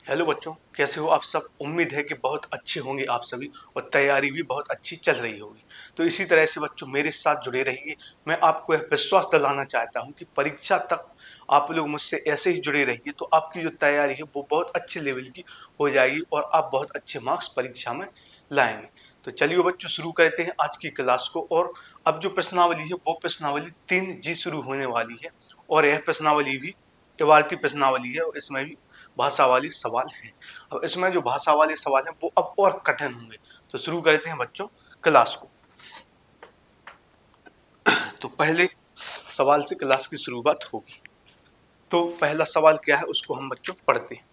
Hello बच्चों, कैसे हो आप सब। उम्मीद है कि बहुत अच्छे होंगे आप सभी और तैयारी भी बहुत अच्छी चल रही होगी। तो इसी तरह से बच्चों मेरे साथ जुड़े रहिए। मैं आपको यह विश्वास दिलाना चाहता हूं कि परीक्षा तक आप लोग मुझसे ऐसे ही जुड़े रहिए तो आपकी जो तैयारी है वो बहुत अच्छे लेवल की हो जाएगी और आप बहुत अच्छे मार्क्स परीक्षा में लाएंगे। तो चलिए बच्चों शुरू करते हैं आज की क्लास को। और अब जो प्रश्नावली है वो प्रश्नावली 3G शुरू होने वाली है और यह प्रश्नावली भी इबारती प्रश्नावली है और इसमें भी भाषा वाले सवाल हैं। अब इसमें जो भाषा वाले सवाल हैं वो अब और कठिन होंगे। तो शुरू करते हैं बच्चों क्लास को। तो पहले सवाल से क्लास की शुरुआत होगी। तो पहला सवाल क्या है उसको हम बच्चों पढ़ते हैं।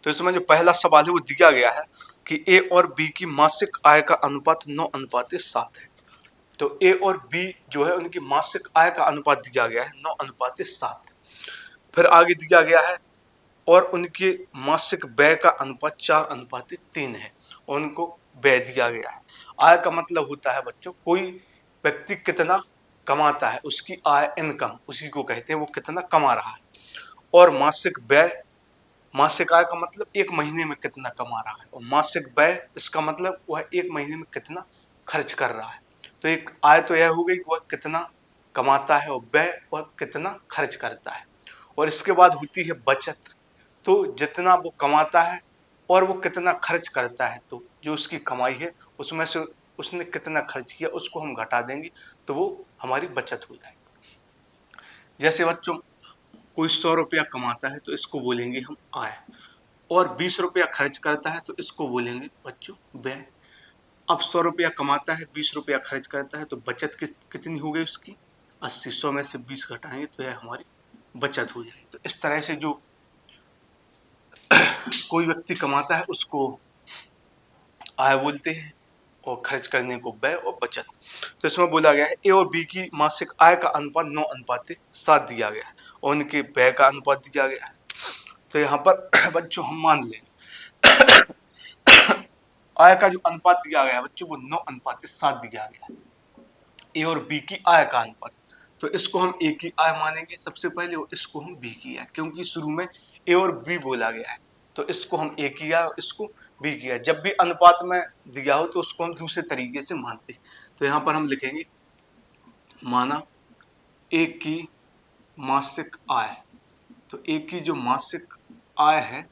तो इसमें जो पहला सवाल है वो दिया गया है कि ए और बी की मासिक आय का अनुपात 9:7 है। तो ए और बी जो है उनकी मासिक आय का अनुपात दिया गया है 9:7। फिर आगे दिया गया है और उनके मासिक व्यय का अनुपात 4:3 है और उनको व्यय दिया गया है। आय का मतलब होता है बच्चों कोई व्यक्ति कितना कमाता है, उसकी आय इनकम उसी को कहते हैं, वो कितना कमा रहा है। और मासिक व्यय, मासिक आय का मतलब एक महीने में कितना कमा रहा है और मासिक व्यय इसका मतलब वह एक महीने में कितना खर्च कर रहा है। तो एक आय तो यह हो गई कि वह कितना कमाता है और व्यय और कितना खर्च करता है। और इसके बाद होती है बचत। तो जितना वो कमाता है और वो कितना खर्च करता है, तो जो उसकी कमाई है उसमें से उसने कितना खर्च किया उसको हम घटा देंगे तो वो हमारी बचत हो जाएगी। जैसे बच्चों कोई 100 रुपया कमाता है तो इसको बोलेंगे हम आय, और 20 रुपया खर्च करता है तो इसको बोलेंगे बच्चों व्यय। अब 100 रुपया कमाता है, 20 रुपया खर्च करता है, तो बचत कितनी हो गई उसकी 80। 100 में से 20 घटाएंगे तो यह हमारी बचत हो जाएगी। तो इस तरह से जो कोई व्यक्ति कमाता है उसको आय बोलते हैं और खर्च करने को व्यय और बचत। तो इसमें बोला गया है ए और बी की मासिक आय का अनुपात 9:7 दिया गया है और उनके व्यय का अनुपात दिया गया है। तो यहाँ पर बच्चों हम मान लेंगे आय का जो अनुपात दिया गया है बच्चों वो 9:7 दिया गया है, ए और बी की आय का अनुपात। तो इसको हम ए की आय मानेंगे सबसे पहले और इसको हम बी की आय, क्योंकि शुरू में ए और बी बोला गया है तो इसको हम ए की आय और इसको बी की आय। जब भी अनुपात में दिया हो तो उसको हम दूसरे तरीके से मानते हैं। तो यहाँ पर हम लिखेंगे माना ए की मासिक आय। तो ए की जो मासिक आय है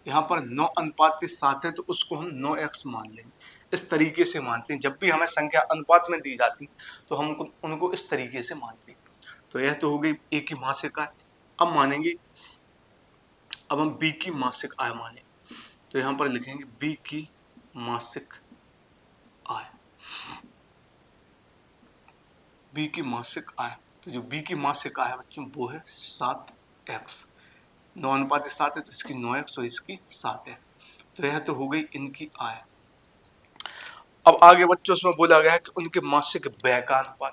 यहाँ पर 9:7 है तो उसको हम 9x मान लेंगे। इस तरीके से मानते हैं, जब भी हमें संख्या अनुपात में दी जाती तो हम उनको इस तरीके से मानते हैं। तो यह तो हो गई ए की मासिक आय। अब मानेंगे, अब हम बी की मासिक आय मानेंगे। तो यहाँ पर लिखेंगे बी की मासिक आय, बी की मासिक आय। तो जो बी की मासिक आय है बच्चों वो है 7x। 9:7 है तो इसकी 9x और इसकी 7x। तो यह तो हो गई इनकी आय। अब आगे बच्चों उसमें बोला गया है कि उनके मासिक व्यय का अनुपात,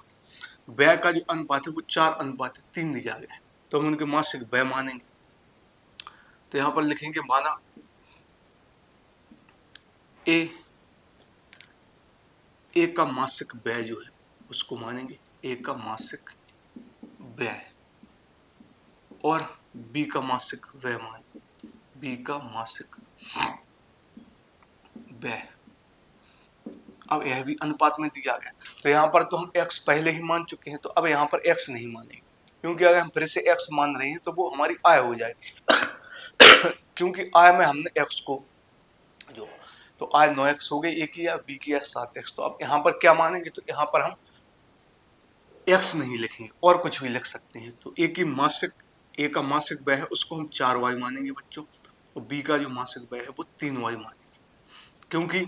व्यय का जो अनुपात है वो 4:3 दिया गया है तो हम उनके मासिक व्यय मानेंगे। तो यहाँ पर लिखेंगे माना ए का मासिक व्यय जो है उसको मानेंगे ए का मासिक व्यय, और बी का मासिक व्यय मानेंगे बी का मासिक व्यय। अब यह भी अनुपात में दिया गया तो यहाँ पर तो हम x पहले ही मान चुके हैं तो अब यहाँ पर x नहीं मानेंगे, क्योंकि अगर हम फिर से x मान रहे हैं तो वो हमारी आय हो जाएगी क्योंकि आय में हमने x को जो, तो आय 9x हो गई, ए की या बी की या 7x। तो अब यहाँ पर क्या मानेंगे, तो यहाँ पर हम x नहीं लिखेंगे और कुछ भी लिख सकते हैं। तो ए का मासिक व्यय है उसको हम 4y मानेंगे बच्चों, और बी का जो मासिक व्यय है वो 3y मानेंगे, क्योंकि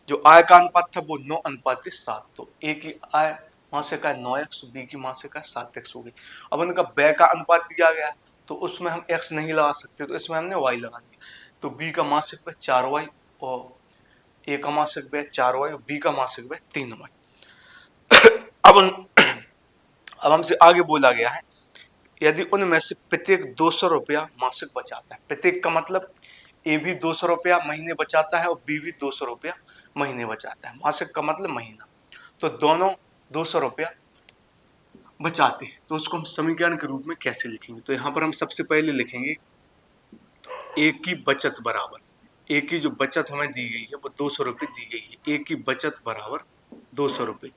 जो आय का अनुपात था वो 9:7। तो ए की आय मासिक आय 9x, बी की मासिक आय 7x हो गई। अब उनका व्यय का अनुपात दिया गया है तो उसमें हम x नहीं लगा सकते तो इसमें हमने y लगा दिया। तो बी का मासिक व्यय 4y और ए का मासिक व्यय 4y और बी का मासिक व्यय 3y। अब हमसे आगे बोला गया है यदि उनमें से प्रत्येक 200 रुपया मासिक बचाता है, प्रत्येक का मतलब ए भी 200 रुपया महीने बचाता है और बी भी 200 रुपया महीने बचाता है, मासिक का मतलब महीना, तो दोनों 200 रुपया बचाते हैं। तो उसको हम समीकरण के रूप में कैसे लिखेंगे, तो यहाँ पर हम सबसे पहले लिखेंगे ए की बचत बराबर, ए की जो बचत हमें दी गई है वो 200 रुपये दी गई है। ए की बचत बराबर 200 रुपये।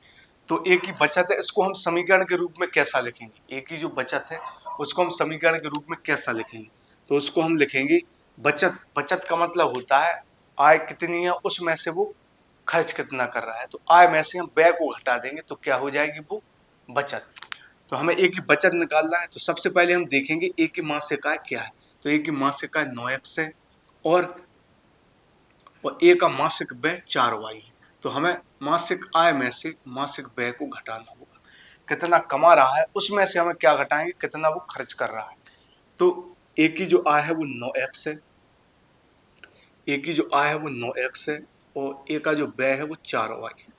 तो ए की बचत है, इसको हम समीकरण के रूप में कैसा लिखेंगे? ए की जो बचत है उसको हम समीकरण के रूप में कैसा लिखेंगे? तो उसको हम लिखेंगे बचत। बचत का मतलब होता है आय कितनी है उसमें से वो खर्च कितना कर रहा है। तो आय में से हम व्यय को घटा देंगे तो क्या हो जाएगी? वो बचत। तो हमें ए की बचत निकालना है, तो सबसे पहले हम देखेंगे ए की मासिक आय क्या है। तो ए की मासिक आय 9x है और ए का मासिक व्यय 4y है। तो हमें मासिक आय में से मासिक व्यय को घटाना होगा। कितना कमा रहा है उसमें से हमें क्या घटाएंगे? कितना वो खर्च कर रहा है। तो ए की जो आय है वो 9x है, ए की जो आय है वो 9x है और ए का जो व्यय है वो 4y है।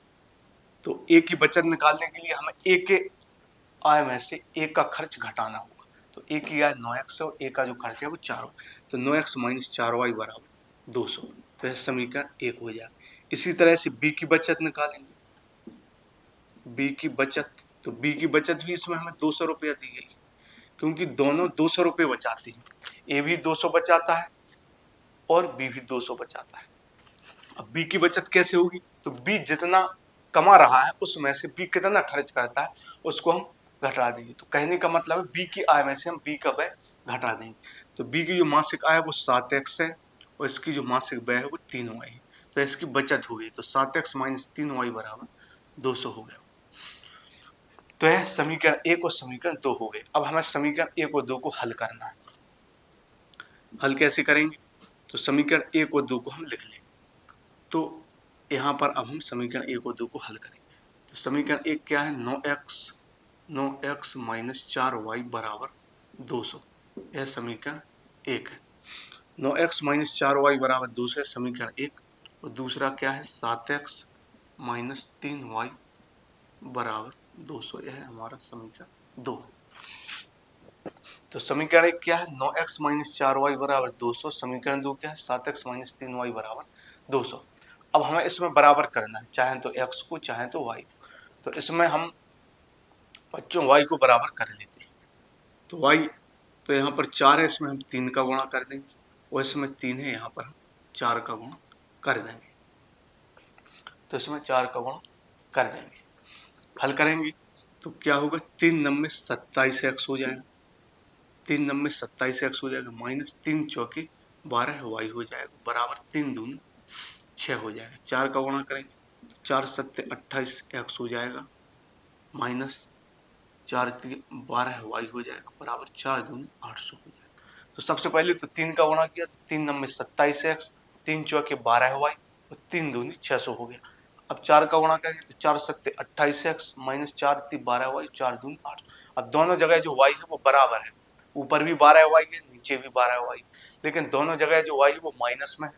तो ए की बचत निकालने के लिए हमें ए के आय में से ए का खर्च घटाना होगा। तो ए की आय 9x है और ए का जो खर्च है वो 4y। तो 9x माइनस 4y बराबर 200। तो यह समीकरण 1 हो जाएगा। इसी तरह से बी की बचत निकालेंगे। बी की बचत, तो बी की बचत भी इसमें हमें 200 रुपया दी गई, क्योंकि दोनों 200 रुपये बचाती हैं। ए भी 200 बचाता है और बी भी 200 बचाता है। अब बी की बचत कैसे होगी? तो बी जितना कमा रहा है उसमें से बी कितना खर्च करता है उसको हम घटा देंगे। तो कहने का मतलब है बी की आय में से हम बी का व्यय घटा देंगे। तो बी की जो मासिक आय है वो 7x है और इसकी जो मासिक व्यय है वो 3y है। तो इसकी बचत हो गई। तो 7x माइनस 3y बराबर 200 हो गया। तो यह समीकरण 1 और समीकरण 2 हो गए। अब हमें समीकरण 1 और 2 को हल करना है। हल कैसे करेंगे? तो समीकरण 1 और 2 को हम लिख लेंगे। तो यहाँ पर अब हम समीकरण 1 और 2 को हल करेंगे। तो समीकरण 1 क्या है? 9x माइनस 4y बराबर 200। यह समीकरण 1 है। 9x माइनस 4y बराबर 200 है समीकरण 1। और दूसरा क्या है? 7x माइनस 3y बराबर 200। यह है हमारा समीकरण 2। तो समीकरण 1 क्या है? 9x माइनस 4y बराबर 200। समीकरण 2 क्या है? 7x माइनस 3y बराबर 200। अब हमें इसमें बराबर करना है, चाहे तो x को चाहे तो y को। तो इसमें हम बच्चों y को बराबर कर लेते हैं। तो y, तो यहाँ पर 4 है, इसमें हम 3 का गुणा कर देंगे और इसमें 3 है, यहाँ पर हम 4 का गुणा कर देंगे। तो इसमें 4 का गुणा कर देंगे। हल करेंगे तो क्या होगा? 3 9 में 27x हो जाएगा। 3 9 में 27x हो जाएगा माइनस 3 चौके 12y हो जाएगा बराबर 3 दूनी 6 हो जाएगा। 4 का गुणा करेंगे 4 सत्ते 28x हो जाएगा माइनस 4 3 12y हो जाएगा बराबर 4 दूनी 800 हो जाएगा। तो सबसे पहले तो 3 का गुणा किया तो 3 9 में 27x, 3 चौके 12y और 3 दूनी 600 हो गया। अब 4 का गुणा करेंगे तो 4 सत्ते 28x माइनस 4 3 12y 4 दूनी 8। अब दोनों जगह जो y है वो बराबर है, ऊपर भी 12y है नीचे भी 12y, लेकिन दोनों जगह जो y है वो माइनस में है।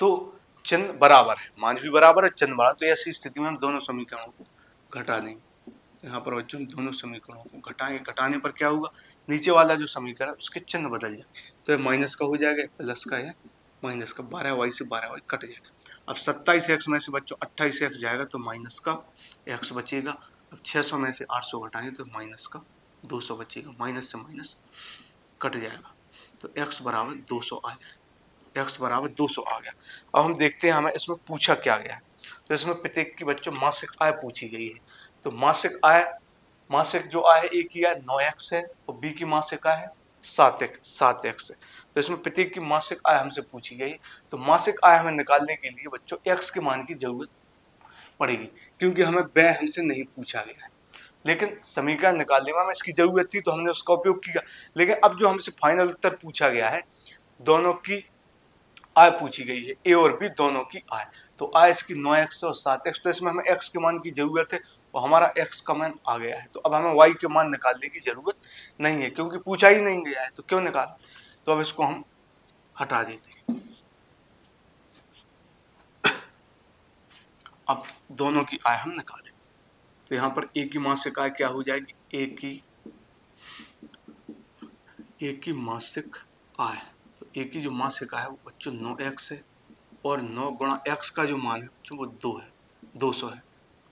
तो चिन्ह बराबर है, मान भी बराबर है, चिन्ह बराबर। तो ऐसी स्थिति में हम दोनों समीकरणों को घटा देंगे। यहाँ पर बच्चों हम दोनों समीकरणों को घटाएंगे। घटाने पर क्या होगा? नीचे वाला जो समीकरण है उसके चिन्ह बदल जाए। तो ये माइनस का हो जाएगा, प्लस का है माइनस का, 12y से 12y कट जाएगा। अब 27x में से बच्चों 28x जाएगा तो माइनस का x बचेगा। अब 600 में से 800 घटाएंगे तो माइनस का 200 बचेगा, माइनस से माइनस कट जाएगा। तो x बराबर 200 आ जाएगा। x बराबर 200 आ गया। अब हम देखते हैं हमें इसमें पूछा क्या गया है। तो इसमें प्रत्येक की बच्चों मासिक आय पूछी गई है। तो मासिक आय, मासिक जो आय है ए की आय 9x है और बी की मासिक आय है 7x है। तो इसमें प्रत्येक की मासिक आय हमसे पूछी गई। तो मासिक आय हमें निकालने के लिए बच्चों x के मान की जरूरत पड़ेगी, क्योंकि हमें व्यय हमसे नहीं पूछा गया है। लेकिन समीकरण निकालने में हमें इसकी जरूरत थी तो हमने उसका उपयोग किया। लेकिन अब जो हमसे फाइनल उत्तर पूछा गया है, दोनों की आय पूछी गई है, ए और बी दोनों की आय। तो आय इसकी 9x और 7x, तो इसमें हमें x के मान की जरूरत है और हमारा x का मान आ गया है। तो अब हमें y के मान निकालने की जरूरत नहीं है, क्योंकि पूछा ही नहीं गया है तो क्यों निकाल। तो अब इसको हम हटा देते हैं। अब दोनों की आय हम निकालें। तो यहाँ पर ए की मासिक आय क्या हो जाएगी? ए की मासिक आय, तो ए की जो मासिक आय है वो बच्चों 9x है और 9 गुणा x का जो मान है बच्चों वो 200 है।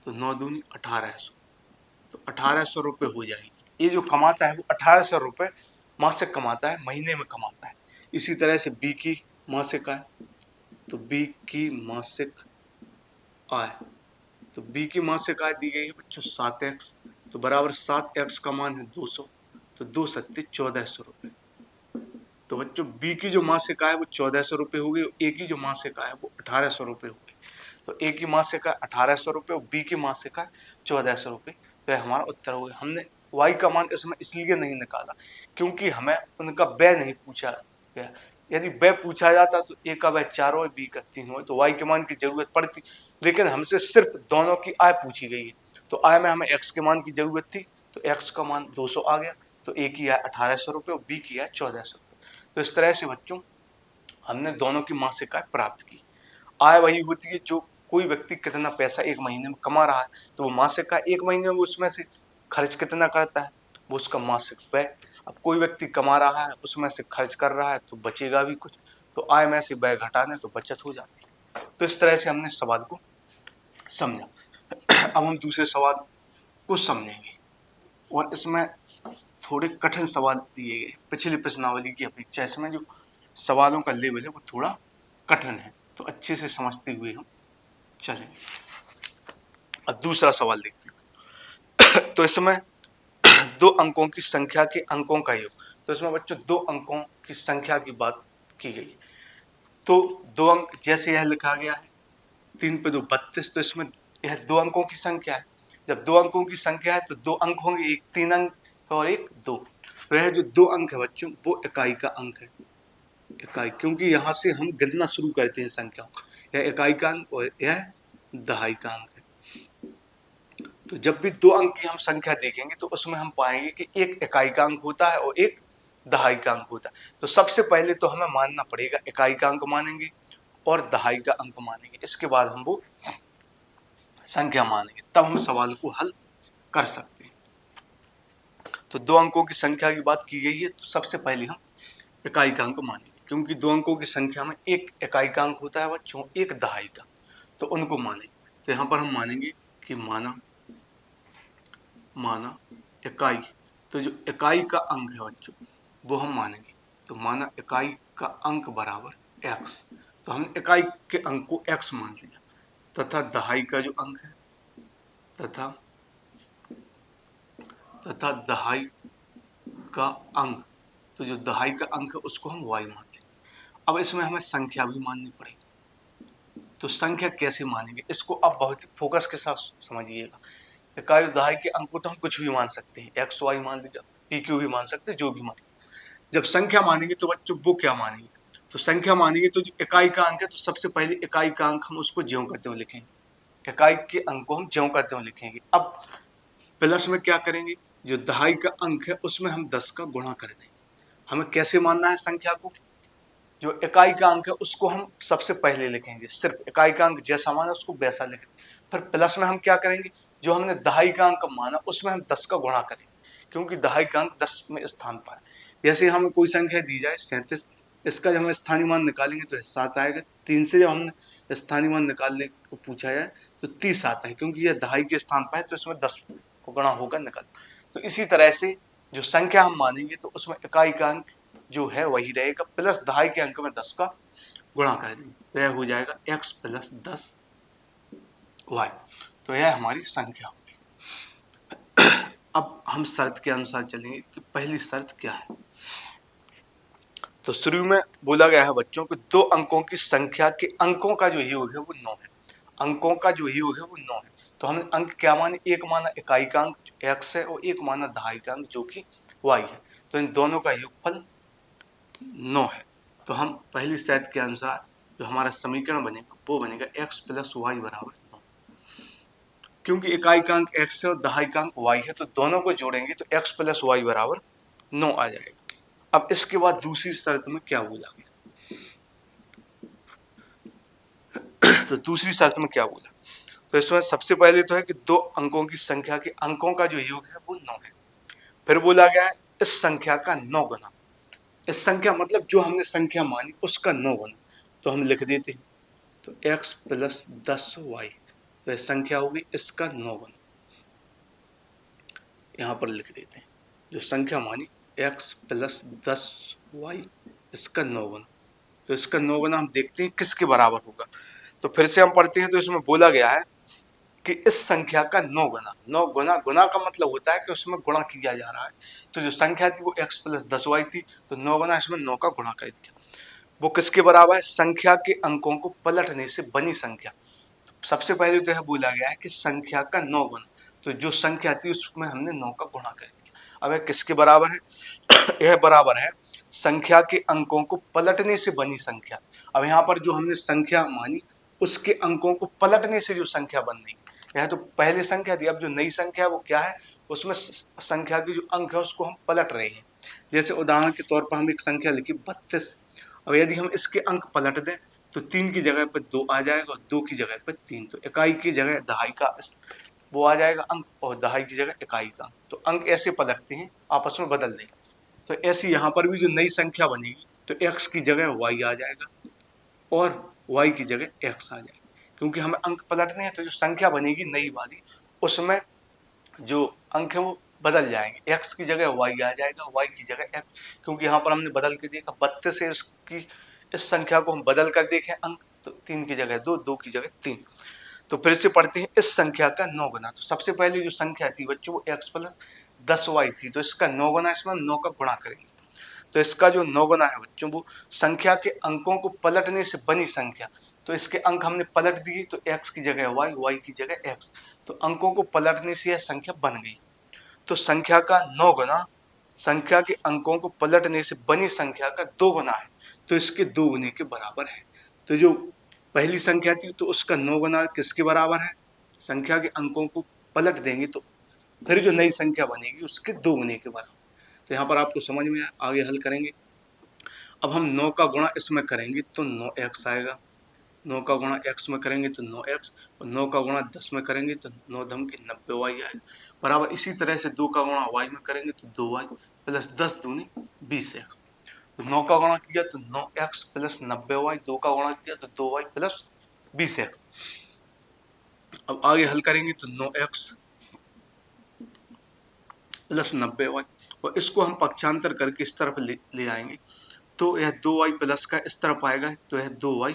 तो 9 दूनी 1800, तो 1800 रुपये हो जाएगी। ये जो कमाता है वो 1800 रुपये मासिक कमाता है, महीने में कमाता है। इसी तरह से b की मासिक आय, तो b की मासिक आय, तो b की मासिक आय दी गई है बच्चों 7x, तो बराबर 7x का मान है 200, तो 2 सत्ते 1400 रुपये। तो बच्चों b की जो मासिक आय है वो 1400 रुपये हो गई, a की जो मासिक आय है वो 1800 रुपये हो गई। तो a की मासिक आय 1800 रुपये और b की मासिक आय 1400 रुपये। तो यह हमारा उत्तर हो गया। हमने y का मान इसमें इसलिए नहीं निकाला क्योंकि हमें उनका व्यय नहीं पूछा गया। यदि व्यय पूछा जाता तो a का व्यय 4 हो, b का 3 हो, तो y के मान की जरूरत पड़ती, लेकिन हमसे सिर्फ दोनों की आय पूछी गई है। तो आय में हमें x के मान की जरूरत थी, तो x का मान 200 आ गया, तो a की आय 1800 रुपये और b की आय 1400 रुपये। तो इस तरह से बच्चों हमने दोनों की मासिक आय प्राप्त की। आय वही होती है जो कोई व्यक्ति कितना पैसा एक महीने में कमा रहा है, तो वो मासिक आय एक महीने में उसमें से खर्च कितना करता है, वो उसका मासिक व्यय। अब कोई व्यक्ति कमा रहा है उसमें से खर्च कर रहा है तो बचेगा भी कुछ, तो आय में से व्यय घटा दें तो बचत हो जाती है। तो इस तरह से हमने सवाल को समझा। अब हम दूसरे सवाल को समझेंगे और इसमें थोड़े कठिन सवाल दिए गए। पिछली प्रश्नावली की अपेक्षा इसमें जो सवालों का लेवल है वो थोड़ा कठिन है, तो अच्छे से समझते हुए हम चलेंगे। अब दूसरा सवाल देखते हैं। तो इसमें 2 अंकों की संख्या के अंकों का योग। तो इसमें बच्चों 2 अंकों की संख्या की बात की गई। तो 2 अंक जैसे यह लिखा गया है 3 पे 2 32, तो इसमें यह 2 अंकों की संख्या है। जब 2 अंकों की संख्या है तो 2 अंक होंगे, एक 3 अंक और एक 2। तो यह जो 2 अंक है बच्चों वो इकाई का अंक है, इकाई, क्योंकि यहाँ से हम गिनना शुरू करते हैं संख्याओं। यह इकाई का अंक और यह दहाई का अंक है। तो जब भी 2 अंक की हम संख्या देखेंगे तो उसमें हम पाएंगे कि एक इकाई का अंक होता है और एक दहाई का अंक होता है। तो सबसे पहले तो हमें मानना पड़ेगा इकाई का अंक मानेंगे और दहाई का अंक मानेंगे, इसके बाद हम वो संख्या मानेंगे, तब हम सवाल को हल कर सकते हैं। तो 2 अंकों की संख्या की बात की गई है, तो सबसे पहले हम इकाई का अंक मानेंगे, क्योंकि 2 अंकों की संख्या में एक इकाई का अंक होता है बच्चों, एक दहाई का, तो उनको मानेंगे। तो यहाँ पर हम मानेंगे कि माना इकाई, तो जो इकाई का अंक है बच्चों वो हम मानेंगे। तो माना इकाई का अंक बराबर x, तो हमने इकाई के अंक को x मान लिया, तथा दहाई का जो अंक है तथा दहाई का अंक, तो जो दहाई का अंक है उसको हम y मान लेंगे। अब इसमें हमें संख्या भी माननी पड़ेगी। तो संख्या कैसे मानेंगे इसको अब बहुत ही फोकस के साथ समझिएगा। इकाई और दहाई के अंक को तो हम कुछ भी मान सकते हैं, एक्स वाई मान लीजिए, पी क्यू भी मान सकते हैं, जो भी मान। जब संख्या मानेंगे तो बच्चों वो क्या मानेंगे, तो संख्या मानेंगे तो जो इकाई का अंक है तो सबसे पहले इकाई का अंक हम उसको ज्यों करते हुए लिखेंगे, इकाई के अंक को हम ज्यों करते हुए लिखेंगे। अब प्लस में क्या करेंगे, जो दहाई का अंक है उसमें हम 10 का गुणा कर देंगे। हमें कैसे मानना है संख्या को, जो इकाई का अंक है उसको हम सबसे पहले लिखेंगे, सिर्फ इकाई का अंक जैसा माना उसको वैसा लिखेंगे। फिर प्लस में हम क्या करेंगे, जो हमने दहाई का अंक माना उसमें हम 10 का गुणा करेंगे, क्योंकि दहाई का अंक 10 में स्थान पर है। जैसे हमें कोई संख्या दी जाए 37, इसका जब हम स्थानीय मान निकालेंगे तो 7 आएगा। 3 से जब हमने स्थानीय मान निकालने को पूछा जाए तो 30 आता है, क्योंकि यह दहाई के स्थान पर है तो इसमें 10 को गुणा होकर निकल। तो इसी तरह से जो संख्या हम मानेंगे तो उसमें इकाई का अंक जो है वही रहेगा, प्लस दहाई के अंक में 10 का गुणा कर देंगे, तो यह हो जाएगा x प्लस 10 y। तो यह हमारी संख्या होगी। अब हम शर्त के अनुसार चलेंगे कि पहली शर्त क्या है। तो शुरू में बोला गया है बच्चों कि 2 अंकों की संख्या के अंकों का जो योग है वो 9 है, अंकों का जो योग है वो 9 है। तो हमने अंक क्या माने, एक माना इकाई का अंक x है और एक माना दहाई का अंक जो कि y है। तो इन दोनों का योगफल 9 है। तो हम पहली शर्त के अनुसार जो हमारा समीकरण बनेगा वो बनेगा x प्लस वाई बराबर 9, क्योंकि इकाई का अंक x है और दहाई का अंक y है, तो दोनों को जोड़ेंगे तो x प्लस वाई बराबर 9 आ जाएगा। अब इसके बाद दूसरी शर्त में क्या बोला गया, तो दूसरी शर्त में क्या बोला, तो इसमें सबसे पहले तो है कि 2 अंकों की संख्या के अंकों का जो योग है वो 9 है। फिर बोला गया है इस संख्या का 9 गुना, इस संख्या मतलब जो हमने संख्या मानी उसका 9 गुना, तो हम लिख देते हैं तो x प्लस 10y, तो यह संख्या होगी इसका 9 गुना, यहाँ पर लिख देते हैं जो संख्या मानी x प्लस 10y इसका 9 गुना। तो इसका 9 गुना हम देखते हैं किसके बराबर होगा। तो फिर से हम पढ़ते हैं, तो इसमें बोला गया है कि इस संख्या का 9 गुना। 9 गुना, गुना का मतलब होता है कि उसमें गुणा किया जा रहा है। तो जो संख्या थी वो x प्लस 10y थी, तो 9 गुना इसमें 9 का गुणा कर दिया। वो किसके बराबर है? संख्या के अंकों को पलटने से बनी संख्या। तो सबसे पहले तो यह बोला गया है कि संख्या का 9 गुना, तो जो संख्या थी उसमें हमने 9 का गुणा कर दिया। अब यह किसके बराबर है? यह बराबर है संख्या के अंकों को पलटने से बनी संख्या। अब यहाँ पर जो हमने संख्या मानी उसके अंकों को पलटने से जो संख्या बन रही, यह तो पहले संख्या थी, अब जो नई संख्या है वो क्या है? उसमें संख्या की जो अंक है उसको हम पलट रहे हैं। जैसे उदाहरण के तौर पर हम एक संख्या लिखी 32। अब यदि हम इसके अंक पलट दें तो 3 की जगह पर 2 आ जाएगा और 2 की जगह पर 3, तो इकाई की जगह दहाई का वो आ जाएगा अंक और दहाई की जगह इकाई का। तो अंक ऐसे पलटते हैं, आपस में बदल देंगे। तो ऐसी यहाँ पर भी जो नई संख्या बनेगी तो x की जगह y आ जाएगा और y की जगह x आ जाएगा, क्योंकि हमें अंक पलटने हैं। तो जो संख्या बनेगी नई वाली उसमें जो अंक है वो बदल जाएंगे, x की जगह y आ जाएगा, y की जगह x, क्योंकि यहाँ पर हमने बदल के देखा 32 से इसकी इस संख्या को हम बदल कर देखें अंक, तो 3 की जगह 2, 2 की जगह 3। तो फिर से पढ़ते हैं इस संख्या का 9 गुना। तो सबसे पहले जो संख्या थी बच्चों वो x प्लस 10y थी, तो इसका 9 गुना, इसमें 9 का गुणा करेंगे। तो इसका जो 9 गुना है बच्चों वो संख्या के अंकों को पलटने से बनी संख्या। तो इसके अंक हमने पलट दिए, तो x की जगह y, y की जगह x, तो अंकों को पलटने से यह संख्या बन गई। तो संख्या का 9 गुना संख्या के अंकों को पलटने से बनी संख्या का 2 गुना है, तो इसके 2 गुने के बराबर है। तो जो पहली संख्या थी तो उसका 9 गुना किसके बराबर है? संख्या के अंकों को पलट देंगे तो फिर जो नई संख्या बनेगी उसके 2 गुने के बराबर। तो यहाँ पर आपको समझ में आगे हल करेंगे। अब हम 9 का गुणा इसमें करेंगे तो 9x आएगा, 9 का गुणा x में करेंगे तो 9x, और 9 का गुणा 10 में करेंगे तो 9 धम की 90y आएगा बराबर। इसी तरह से 2 का गुणा y में करेंगे तो 2y प्लस 10 दूनी 20x। तो 9 का गुणा किया तो 9x प्लस 90y, 2 का गुणा किया तो 2y प्लस 20x। अब आगे हल करेंगे तो 9x प्लस 90y, और इसको हम पक्षांतर करके इस तरफ ले आएंगे तो यह 2y प्लस का इस तरफ आएगा तो यह 2y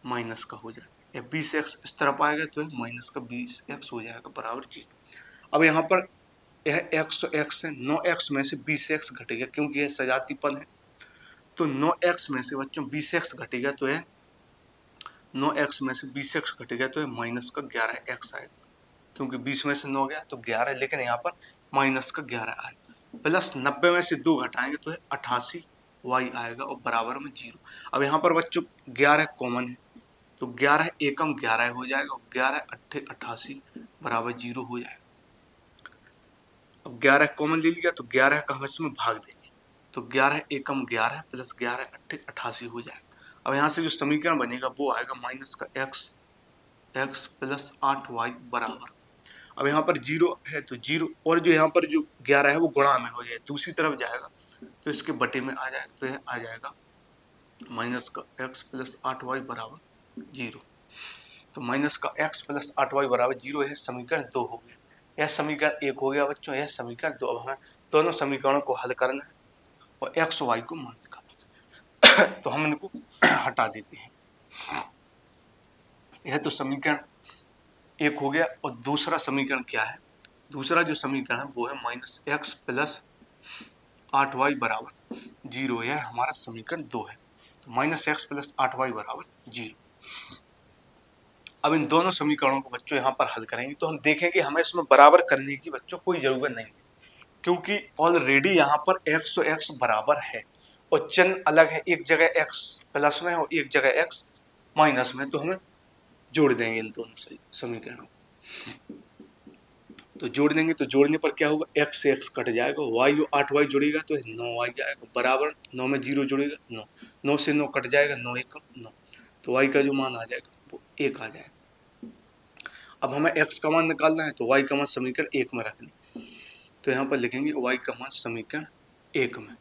माइनस का हो जाएगा। यह 20x इस तरफ आएगा तो यह माइनस का 20x हो जाएगा बराबर जी। अब यहाँ पर यह x तो x है, 9x में से 20x घटेगा क्योंकि यह सजाती पद है। तो 9x में से बच्चों 20x घटेगा तो यह 9x में से 20x घटेगा तो यह माइनस का 11x आएगा, क्योंकि 20 में से 9 गया तो 11, लेकिन यहाँ पर माइनस का 11 आएगा। प्लस 90 में से 2 घटाएंगे तो 88y आएगा और बराबर में 0। अब यहाँ पर बच्चों 11 कॉमन है तो 11 एकम 11 हो जाएगा और 11 अट्ठे 88 बराबर 0 हो जाएगा। अब 11 कॉमन ले लिया तो 11 का हम इसमें भाग देंगे तो 11 एकम 11 प्लस 11 अट्ठे 88 हो जाएगा। अब यहाँ से जो समीकरण बनेगा वो आएगा माइनस का x प्लस 8y बराबर। अब यहाँ पर 0 है तो 0, और जो यहाँ पर जो 11 है वो गुणा में हो जाए, दूसरी तरफ जाएगा तो इसके बटे में आ जाएगा, तो यह आ जाएगा माइनस का x प्लस 8y बराबर 0। तो माइनस का x प्लस 8y बराबर 0, यह समीकरण 2 हो गया। यह समीकरण 1 हो गया बच्चों, यह समीकरण 2। अब हमें दोनों समीकरणों को हल करना है और x y को मान निकालना है। तो हम इनको हटा देते हैं। यह तो समीकरण 1 हो गया। और दूसरा समीकरण क्या है? दूसरा जो समीकरण है वो है माइनस एक्स प्लस 8y बराबर 0, यह हमारा समीकरण 2 है। तो माइनस एक्स प्लस 8y बराबर 0। अब इन दोनों समीकरणों को बच्चों यहाँ पर हल करेंगे तो हम देखेंगे हमें इसमें बराबर करने की बच्चों कोई जरूरत नहीं, क्योंकि ऑलरेडी यहाँ पर x तो x बराबर है और चिन्ह अलग है, एक जगह x प्लस में और एक जगह x माइनस में, तो हमें जोड़ देंगे इन दोनों समीकरणों को। तो जोड़ देंगे तो जोड़ने पर क्या होगा, x से x कट जाएगा, y और 8y जुड़ेगा तो 9y आएगा बराबर 9 में 0 जुड़ेगा 9, 9 से 9 कट जाएगा, 9 एकम 9, तो y का जो मान आ जाएगा वो 1 आ जाएगा। अब हमें x का मान निकालना है तो y का मान समीकरण 1 में रखना, तो यहाँ पर लिखेंगे y का मान समीकरण 1 में,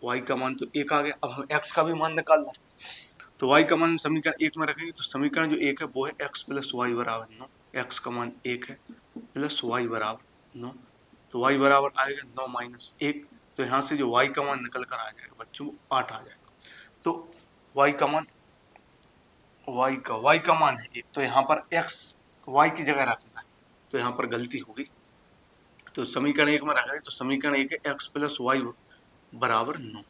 y का मान तो 1 आ गया। अब हमें x का भी मान निकालना है तो y का मान समीकरण 1 में रखेंगे, तो समीकरण जो 1 है वो है x प्लस वाई बराबर 9, x का मान 1 है प्लस y बराबर 9, तो y बराबर आएगा 9 माइनस 1, तो यहाँ से जो y का मान निकल कर आ जाएगा बच्चों 8 आ जाएगा। तो y का मान है 1, तो यहाँ पर x y की जगह रखना है, तो यहाँ पर गलती होगी। तो समीकरण 1 में रखा है, तो समीकरण 1 है x प्लस वाई बराबर 9।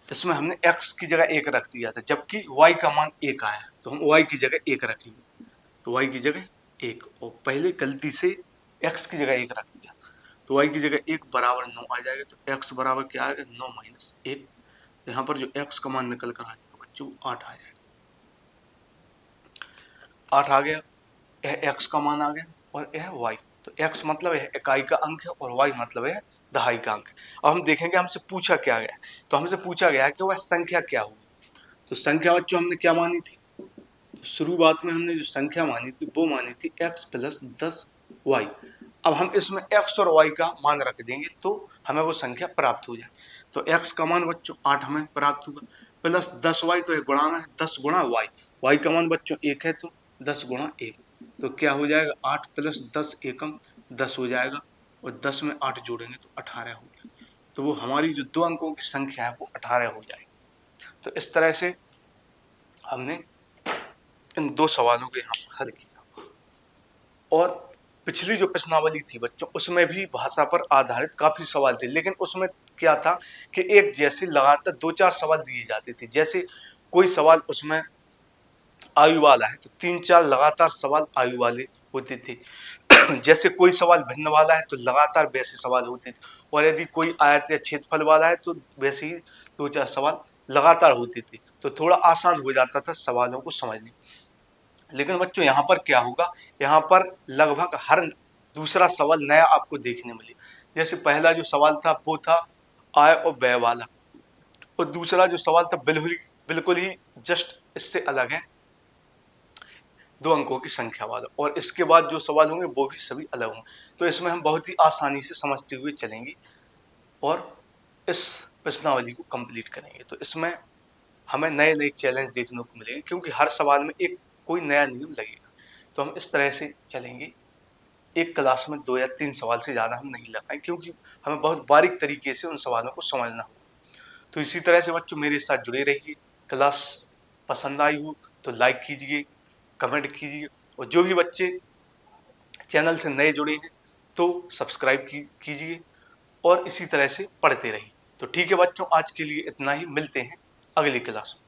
इसमें हमने x की जगह 1 रख दिया था, जबकि y का मान 1 आया, तो हम y की जगह 1 रखेंगे। तो y की जगह 1, और पहले गलती से x की जगह 1 रख दिया, तो y की जगह 1 बराबर 9 आ जाएगा। तो x बराबर क्या आएगा 9 माइनस 1। यहाँ पर जो x का मान निकल कर आ जाएगा बच्चों 8 आ जाएगा। 8 आ गया, यह x का मान आ गया और यह y। तो x मतलब है इकाई का अंक है और y मतलब है दहाई का अंक है। अब हम देखेंगे हमसे पूछा क्या गया, तो हमसे पूछा गया कि वह संख्या क्या हुई। तो संख्या बच्चों हमने क्या मानी थी, तो शुरुआत में हमने जो संख्या मानी थी वो मानी थी x प्लस 10y। अब हम इसमें x और y का मान रख देंगे तो हमें वो संख्या प्राप्त हो जाए। तो x का मान बच्चों 8 हमें प्राप्त होगा, प्लस 10y तो गुणा में 10 गुणा y का मान बच्चों 1 है, तो 10 गुणा 1, तो क्या हो जाएगा 8 प्लस 10 एकम 10 हो जाएगा, और 10 में 8 जोड़ेंगे तो 18 हो जाएगा। तो वो हमारी जो 2 अंकों की संख्या है वो 18 हो जाएगी। तो इस तरह से हमने इन 2 सवालों को यहाँ हल किया। और पिछली जो प्रश्नावली थी बच्चों उसमें भी भाषा पर आधारित काफी सवाल थे, लेकिन उसमें क्या था कि एक जैसे लगातार 2-4 सवाल दिए जाते थे। जैसे कोई सवाल उसमें आयु वाला है तो 3-4 लगातार सवाल आयु वाले होते थे। जैसे कोई सवाल भिन्न वाला है तो लगातार वैसे सवाल होते थे, और यदि कोई आयत या क्षेत्रफल वाला है तो वैसे ही 2-4 सवाल लगातार होते थे, तो थोड़ा आसान हो जाता था सवालों को समझने। लेकिन बच्चों यहाँ पर क्या होगा, यहाँ पर लगभग हर दूसरा सवाल नया आपको देखने मिले। जैसे पहला जो सवाल था वो था आय और व्यय वाला, और दूसरा जो सवाल था बिल्कुल ही जस्ट इससे अलग है, 2 अंकों की संख्या वाला, और इसके बाद जो सवाल होंगे वो भी सभी अलग होंगे। तो इसमें हम बहुत ही आसानी से समझते हुए चलेंगे और इस प्रश्नावली को कंप्लीट करेंगे। तो इसमें हमें नए नए चैलेंज देखने को मिलेंगे, क्योंकि हर सवाल में एक कोई नया नियम लगेगा। तो हम इस तरह से चलेंगे, एक क्लास में 2 या 3 सवाल से ज़्यादा हम नहीं लगाएं, क्योंकि हमें बहुत बारीक तरीके से उन सवालों को समझना होगा। तो इसी तरह से बच्चों मेरे साथ जुड़े रहिए। क्लास पसंद आई हो तो लाइक कीजिए, कमेंट कीजिए, और जो भी बच्चे चैनल से नए जुड़े हैं तो सब्सक्राइब कीजिए, और इसी तरह से पढ़ते रहिए। तो ठीक है बच्चों, आज के लिए इतना ही, मिलते हैं अगली क्लास में।